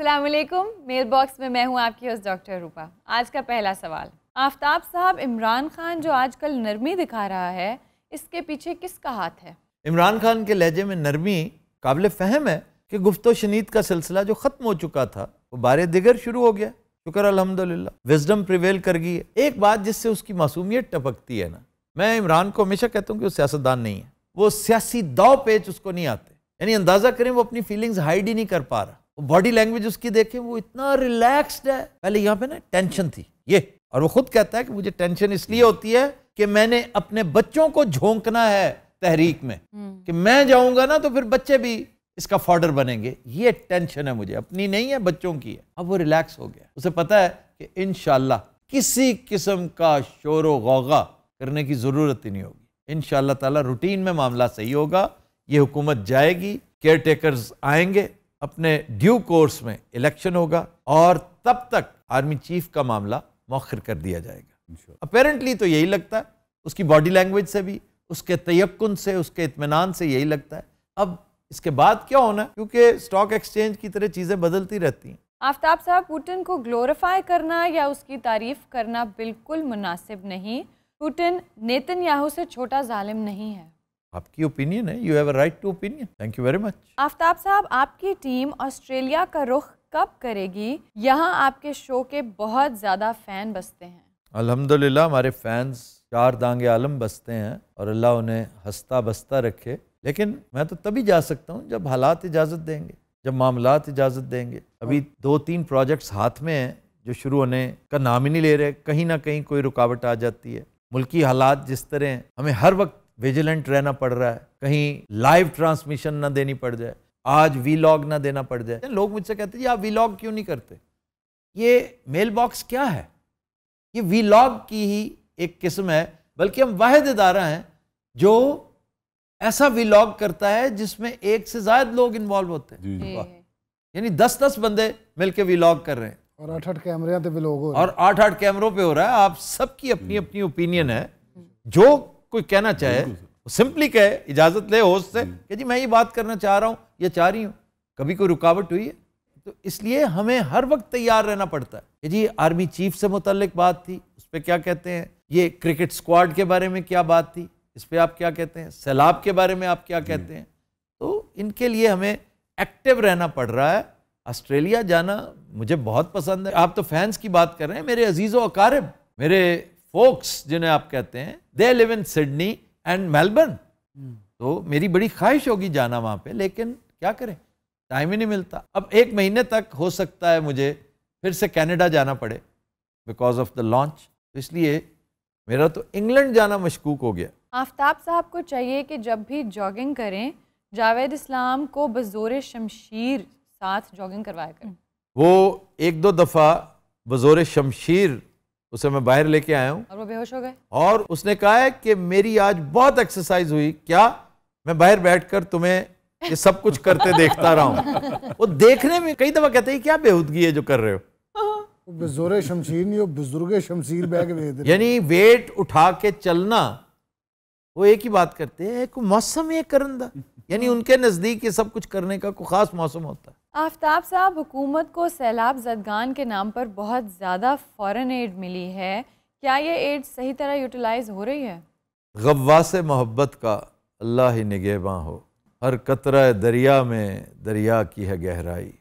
अस्सलाम वालेकुम। Mail box में मैं हूं आपकी होस्ट डॉक्टर रूपा। आज का पहला सवाल, आफ्ताब साहब, इमरान खान जो आजकल नरमी दिखा रहा है, इसके पीछे किसका हाथ है? इमरान खान के लहजे में नरमी काबिल फ़हम है कि गुफ्तो शनीद का सिलसिला जो ख़त्म हो चुका था वो बारे दिगर शुरू हो गया। शुक्र अल्हम्दुलिल्लाह, विजडम प्रिवेल कर गई है। एक बात जिससे उसकी मासूमियत टपकती है ना, मैं इमरान को हमेशा कहता हूँ कि वो सियासतदान नहीं है, वो सियासी दाव पेच उसको नहीं आते। यानी अंदाज़ा करें वो अपनी फीलिंग्स हाइड ही नहीं कर पा रहा। बॉडी लैंग्वेज उसकी देखें, वो इतना रिलैक्स्ड है। पहले यहाँ पे ना टेंशन थी ये, और वो खुद कहता है कि मुझे टेंशन इसलिए होती है कि मैंने अपने बच्चों को झोंकना है तहरीक में, कि मैं जाऊंगा ना तो फिर बच्चे भी इसका फॉडर बनेंगे। ये टेंशन है मुझे, अपनी नहीं है, बच्चों की है। अब वो रिलैक्स हो गया, उसे पता है कि इंशाल्लाह किसी किस्म का शोर गौगा करने की जरूरत ही नहीं होगी। इंशाल्लाह ताला रूटीन में मामला सही होगा, ये हुकूमत जाएगी, केयर टेकर्स आएंगे, अपने ड्यू कोर्स में इलेक्शन होगा और तब तक आर्मी चीफ का मामला मौखर कर दिया जाएगा। अपेरेंटली तो यही लगता है, उसकी बॉडी लैंग्वेज से भी, उसके तयक्कुन से, उसके इत्मीनान से यही लगता है। अब इसके बाद क्या होना है, क्योंकि स्टॉक एक्सचेंज की तरह चीज़ें बदलती रहती हैं। आफ्ताब साहब, पुतिन को ग्लोरीफाई करना या उसकी तारीफ करना बिल्कुल मुनासिब नहीं। पुतिन नेतन्याहू से छोटा जालिम नहीं है। आपकी ओपिनियन है, you have a right to opinion. Thank you very much. Aftab साहब, आपकी टीम ऑस्ट्रेलिया का रुख कब करेगी? यहाँ आपके शो के बहुत ज़्यादा फ़ैन बसते हैं। अल्हम्दुलिल्लाह, हमारे फैंस चार दांगे आलम बसते हैं और अल्लाह उन्हें हंसता बसता रखे। लेकिन मैं तो तभी जा सकता हूँ जब हालात इजाज़त देंगे, जब मामलात इजाज़त देंगे। अभी 2-3 प्रोजेक्ट्स हाथ में हैं जो शुरू होने का नाम ही नहीं ले रहे। कहीं ना कहीं कोई रुकावट आ जाती है। मुल्की हालात जिस तरह हैं, हमें हर वक्त विजिलेंट रहना पड़ रहा है, कहीं लाइव ट्रांसमिशन ना देनी पड़ जाए, आज वीलॉग ना देना पड़ जाए। लोग मुझसे कहते हैं, आप वीलॉग क्यों नहीं करते? ये मेल बॉक्स क्या है? ये वीलॉग की ही एक किस्म है, बल्कि हम वाहिद इदारा हैं जो ऐसा वीलॉग करता है जिसमें एक से ज्यादा लोग इन्वॉल्व होते हैं। यानी 10-10 बंदे मिलकर वीलॉग कर रहे हैं और 8-8 कैमरे पे वीलॉग हो रहा है, और 8-8 कैमरों पे हो रहा है। आप सबकी अपनी अपनी ओपिनियन है। जो कोई कहना चाहे सिंपली कहे, इजाजत ले होस्ट से कि जी मैं ये बात करना चाह रहा हूँ या चाह रही हूँ। कभी कोई रुकावट हुई है? तो इसलिए हमें हर वक्त तैयार रहना पड़ता है कि जी आर्मी चीफ से मुतल्लिक बात थी, उस पर क्या कहते हैं, ये क्रिकेट स्क्वाड के बारे में क्या बात थी, इस पर आप क्या कहते हैं, सैलाब के बारे में आप क्या कहते हैं। तो इनके लिए हमें एक्टिव रहना पड़ रहा है। ऑस्ट्रेलिया जाना मुझे बहुत पसंद है। आप तो फैंस की बात कर रहे हैं, मेरे अजीज़ो अकारिब, मेरे फोक्स जिन्हें आप कहते हैं, they live in Sydney and Melbourne. तो मेरी बड़ी ख्वाहिश होगी जाना वहाँ पे, लेकिन क्या करें, टाइम ही नहीं मिलता। अब 1 महीने तक हो सकता है मुझे फिर से कनाडा जाना पड़े बिकॉज ऑफ द लॉन्च। तो इसलिए मेरा तो इंग्लैंड जाना मशकूक हो गया। आफ्ताब साहब को चाहिए कि जब भी जॉगिंग करें, जावेद इस्लाम को बज़ोर शमशीर साथ जॉगिंग करवाया करें। वो 1-2 दफ़ा बज़ोर शमशीर उसे मैं बाहर लेके आया हूँ और वो बेहोश हो गए, और उसने कहा है कि मेरी आज बहुत एक्सरसाइज हुई। क्या? मैं बाहर बैठकर तुम्हें ये सब कुछ करते देखता रहा हूँ। वो देखने में कई दफा कहते हैं क्या बेहूदगी है जो कर रहे हो। बेजोरे शमशीर नहीं हो, बुजुर्ग शमशीर बैग वेद, यानी वेट उठा के चलना। वो एक ही बात करते हैं, एक मौसम है करंदा, यानी उनके नजदीक ये सब कुछ करने का कोई खास मौसम होता है। आफ्ताब साहब, हुकूमत को सैलाब ज़दगान के नाम पर बहुत ज़्यादा फ़ॉरेन एड मिली है, क्या ये एड सही तरह यूटिलाइज हो रही है? गव्वास मोहब्बत का अल्लाह ही निगहबां हो, हर कतरा दरिया में दरिया की है गहराई।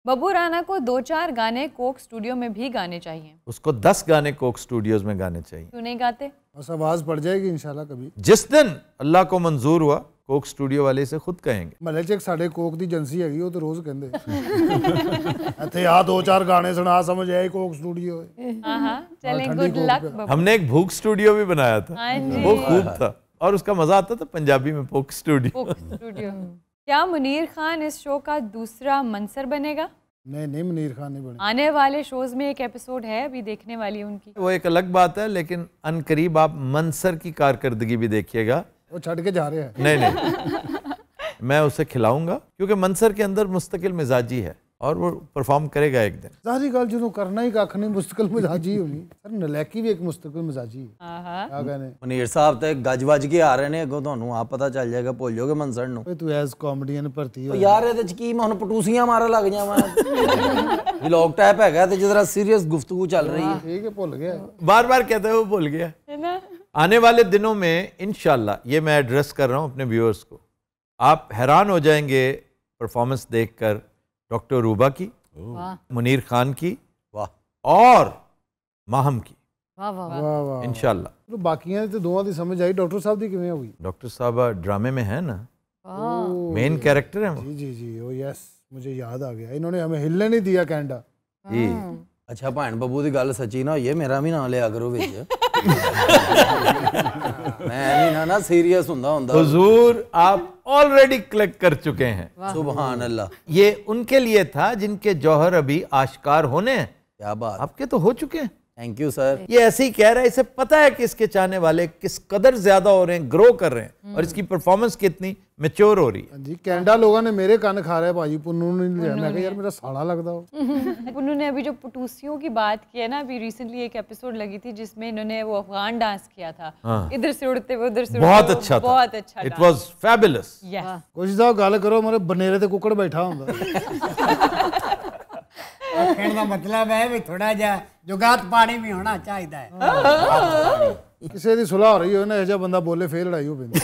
बब्बू राना को 2-4 गाने कोक स्टूडियो में भी गाने चाहिए। उसको 10 गाने कोक स्टूडियोज में गाने चाहिए। क्यों नहीं गाते? बस आवाज पड़ जाएगी इंशाल्लाह कभी। जिस दिन अल्लाह को मंजूर हुआ, कोक स्टूडियो वाले से खुद कहेंगे। महल च एक साढ़े कोक दी एजेंसी हैगी, वो तो रोज कहंदे इत्थे आ 2-4 गाने सुना, समझ आए कोक स्टूडियो है। हाँ, चलें, गुड लक बब्बू। हमने एक भूख स्टूडियो भी बनाया था, वो खूब था और उसका मजा आता था पंजाबी में, पोक स्टूडियो। क्या मुनीर खान इस शो का दूसरा मंसर बनेगा? नहीं, मुनीर खान नहीं बने। आने वाले शोज में एक एपिसोड है अभी देखने वाली उनकी, वो एक अलग बात है, लेकिन अनकरीब आप मंसर की कारकर्दगी भी देखिएगा। वो छड़ के जा रहे हैं। नहीं मैं उसे खिलाऊंगा, क्योंकि मंसर के अंदर मुस्तकिल मिजाजी है। और वो परफॉर्म करेगा एक दिन। सारी गल जो करना ही कख नहीं, मुस्तकिल मिजाजी होनी। सर नलैकी भी एक मुस्तकिल मिजाजी है। क्या कहने ਮਨੀਰ ਸਾਹਿਬ ਤੇ ਗੱਜ ਵੱਜ ਕੇ ਆ ਰਹੇ ਨੇ ਅੱਗੋਂ, ਤੁਹਾਨੂੰ ਆਪ ਪਤਾ ਚੱਲ ਜਾਏਗਾ, ਭੁੱਲ ਜਾਓਗੇ ਮਨਸਰ ਨੂੰ। ਓਏ ਤੂੰ ਐਜ਼ ਕਾਮੇਡੀਅਨ ਭਰਤੀ ਹੋ ਯਾਰ ਇਹਦੇ ਚ ਕੀ, ਮੈਂ ਹੁਣ ਪਟੂਸੀਆਂ ਮਾਰਨ ਲੱਗ ਜਾਵਾਂ। ਵਲੌਗ ਟਾਈਪ ਹੈਗਾ ਤੇ ਜਰਾ ਸੀਰੀਅਸ ਗੁਫ਼ਤਗੂ ਚੱਲ ਰਹੀ ਹੈ। ठीक है, भुल गया। बार बार कहता है वो भूल गया है ना। आने वाले दिनों में इंशाल्लाह, ये मैं एड्रेस कर रहा हूँ अपने व्यूअर्स को, आप हैरान हो जाएंगे परफॉर्मेंस देखकर डॉक्टर रूबा की, मुनीर खान की, वाह, और माहम की, वाह वाह वाह। वाह वाह। इंशाल्लाह। चलो बाकियां ते दोवां दी समझ आई, डॉक्टर साहब दी किवें होगी? डॉक्टर साहब ड्रामे में है ना, ओह, मेन कैरेक्टर है वो। जी जी जी, ओ यस, मुझे याद आ गया। इन्होंने हमें हिलने नहीं दिया कैनेडा। जी। ਅੱਛਾ ਭੈਣ ਬੱਬੂ ਦੀ ਗੱਲ ਸੱਚੀ ਨਾ ਹੋਈਏ, ਮੇਰਾ ਵੀ ਨਾਂ ਲਿਆ ਕਰੋ ਵਿੱਚ। मैं भी ना सीरियस हुंदा हुजूर आप ऑलरेडी क्लिक कर चुके हैं। सुभान अल्लाह। ये उनके लिए था जिनके जौहर अभी आश्कार होने हैं। क्या बात, आपके तो हो चुके हैं। Thank you sir. ये ऐसे ही कह रहा है, इसे पता है कि इसके चाहने वाले किस कदर ज्यादा हो रहे हैं, ग्रो कर रहे हैं, और इसकी परफॉर्मेंस कितनी मैच्योर हो रही है। जी कनाडा लोगों ने मेरे कान खा रहे हैं, भाजी पुन्नू ने नहीं लिया। मैं कहा यार मेरा साला लगता हो। पुन्नू ने अभी जो पटूसियों की बात की है ना, अभी रिसेंटली एक एपिसोड लगी थी जिसमें इन्होंने वो अफगान डांस किया था। हाँ। इधर से उड़ते हुए उधर से बहुत अच्छा था, बहुत अच्छा। It was fabulous. कोशिश साहब गल करो, मेरे बनेरे ते कुकड़ बैठा होंदा। कहने का मतलब है भी थोड़ा जा जुगात पानी भी होना चाहिए है। किसी दी सुलह हो रही हो ना, ऐसा बंदा बोले फिर लड़ाई हो पैंदी।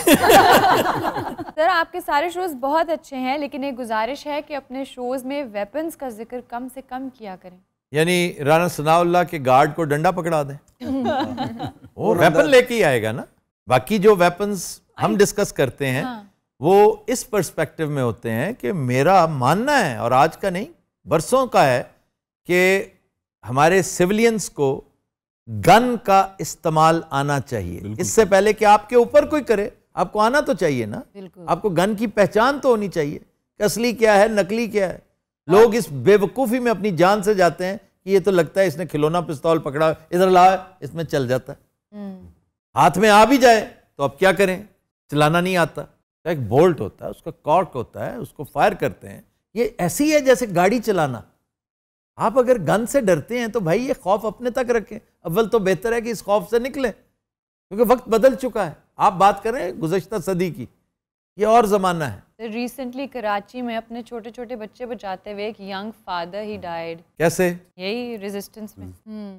सर आपके सारे शोज बहुत अच्छे हैं, लेकिन एक गुजारिश है कि अपने शोज में वेपन्स का जिक्र कम से कम किया करें। यानी राना सनाउल्लाह के गार्ड को डंडा पकड़ा दें। वो वेपन लेके ही आएगा ना। बाकी जो वेपन्स हम डिस्कस करते हैं वो इस पर्सपेक्टिव में होते हैं कि मेरा मानना है, और आज का नहीं बरसों का है, कि हमारे सिविलियंस को गन का इस्तेमाल आना चाहिए। इससे पहले कि आपके ऊपर कोई करे, आपको आना तो चाहिए ना। आपको गन की पहचान तो होनी चाहिए कि असली क्या है, नकली क्या है। लोग इस बेवकूफ़ी में अपनी जान से जाते हैं कि ये तो लगता है इसने खिलौना पिस्तौल पकड़ा, इधर ला, इसमें चल जाता है। हाथ में आ भी जाए तो अब क्या करें, चलाना नहीं आता। एक बोल्ट होता है, उसका कॉर्क होता है, उसको फायर करते हैं। ये ऐसी है जैसे गाड़ी चलाना। आप अगर गन से डरते हैं तो भाई ये खौफ अपने तक रखें। अव्वल तो बेहतर है कि इस खौफ से निकलें, क्योंकि वक्त बदल चुका है। आप बात करें गुज़श्ता सदी की, ये और ज़माना है। रिसेंटली कराची में अपने छोटे छोटे बच्चे बचाते हुए एक यंग फादर ही डाइड। कैसे? यही रेजिस्टेंस में।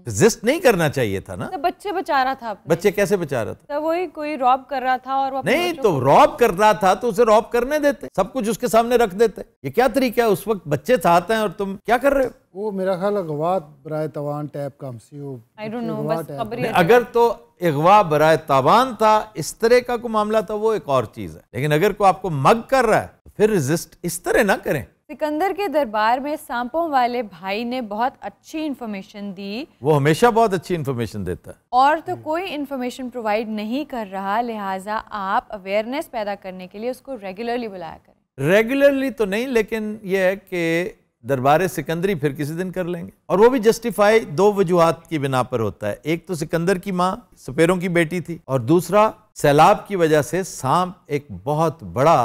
रेजिस्ट नहीं करना चाहिए था ना। तो बच्चे बचा रहा था अपने। बच्चे कैसे बचा रहा था? तो वही कोई रॉब कर रहा था और वो नहीं तो रॉब कर रहा था तो उसे रॉब करने देते, सब कुछ उसके सामने रख देते। ये क्या तरीका है? उस वक्त बच्चे चाहते हैं और तुम क्या कर रहे हो? वो मेरा ख्याल अगवा बराए तवान टाइप का हमसी हो। आई डोंट नो, बस खबर ही है। अगर तो अगवा बराए तावान था, इस तरह का कोई मामला था, वो एक और चीज है। लेकिन अगर कोई आपको मग कर रहा है तो फिर रेजिस्ट इस तरह ना करें। सिकंदर के दरबार में सांपों वाले भाई ने बहुत अच्छी इन्फॉर्मेशन दी। वो हमेशा बहुत अच्छी इन्फॉर्मेशन देता है। और तो कोई इन्फॉर्मेशन प्रोवाइड नहीं कर रहा, लिहाजा आप अवेयरनेस पैदा करने के लिए उसको रेगुलरली बुलाया करें। रेगुलरली तो नहीं, लेकिन यह है कि दरबार सिकंदरी फिर किसी दिन कर लेंगे। और वो भी जस्टिफाई दो वजूहात की बिना पर होता है। एक तो सिकंदर की माँ सपेरों की बेटी थी, और दूसरा सैलाब की वजह से सांप एक बहुत बड़ा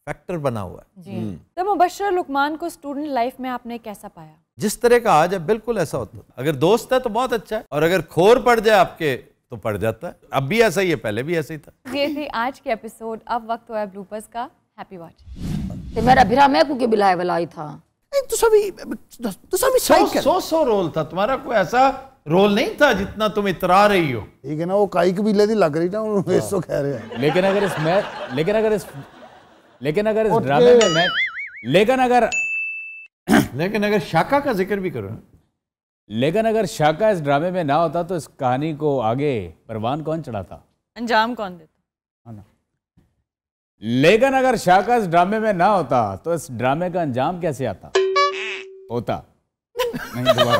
फैक्टर बना हुआ है। जी। तो मुबश्शिर लुकमान को स्टूडेंट लाइफ में आपने कैसा पाया? जिस तरह का आज है बिल्कुल ऐसा होता है। अगर दोस्त है तो बहुत अच्छा है, और अगर खोर पड़ जाए आपके तो पड़ जाता है। अब भी ऐसा ही है, पहले भी ऐसा ही था। ये थी आज के एपिसोड। अब वक्त हुआ है ब्लूपर्स का। Happy watch. मेरा भिरा मैं कुके बिलाए वाला था। तो सभी सौ रोल था तुम्हारा, कोई ऐसा रोल नहीं था जितना तुम इतरा रही हो। ठीक है ना, वो काई कबीले दी लग रही ना, उन्होंने इसको कह रहे हैं। लेकिन अगर इस ड्रामे में मैं लेकिन अगर शाका का जिक्र भी करो, लेकिन अगर शाका इस ड्रामे में ना होता तो इस कहानी को आगे परवान कौन चढ़ाता, अंजाम कौन देता? है ना। लेकिन अगर शाका इस ड्रामे में ना होता तो इस ड्रामे का अंजाम कैसे आता होता? नहीं, दोबारा